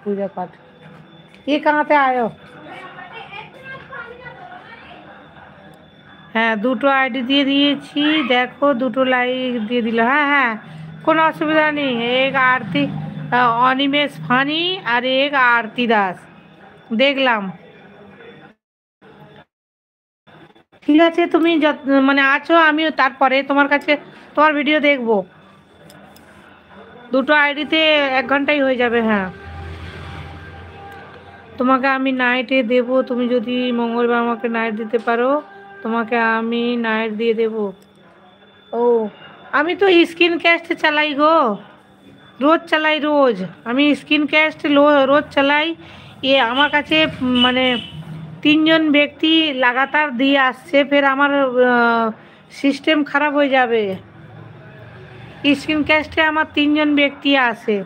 पूजा पाठ। ये कहाँ से आए हो? হ্যাঁ, দুটো আইডি দিয়ে দিয়েছি, দেখো দুটো লাইক দিয়ে দিল। হ্যাঁ হ্যাঁ, কোনো অসুবিধা নেই। এক আরতি অনিমেষ ফানি আর এক আরতি দাস দেখলাম। ঠিক আছে, তুমি মানে আছো, আমি তারপরে তোমার কাছে তোমার ভিডিও দেখবো। দুটো আইডিতে 1 ঘন্টাই হয়ে যাবে। হ্যাঁ, তোমাকে আমি নাইটে দেব, তুমি যদি মঙ্গলবার আমাকে নাইট দিতে পারো তোমাকে আমি নাইট দিয়ে দেব। ও, আমি তো স্ক্রিন ক্যাস্ট চালাই গো, রোজ চালাই রোজ। আমি স্ক্রিন ক্যাস্ট রোজ চালাই। আমার কাছে মানে 3জন ব্যক্তি লাগাতার দিয়ে আসছে, ফের আমার সিস্টেম খারাপ হয়ে যাবে। স্ক্রিন ক্যাস্টে আমার 3জন ব্যক্তি আসে।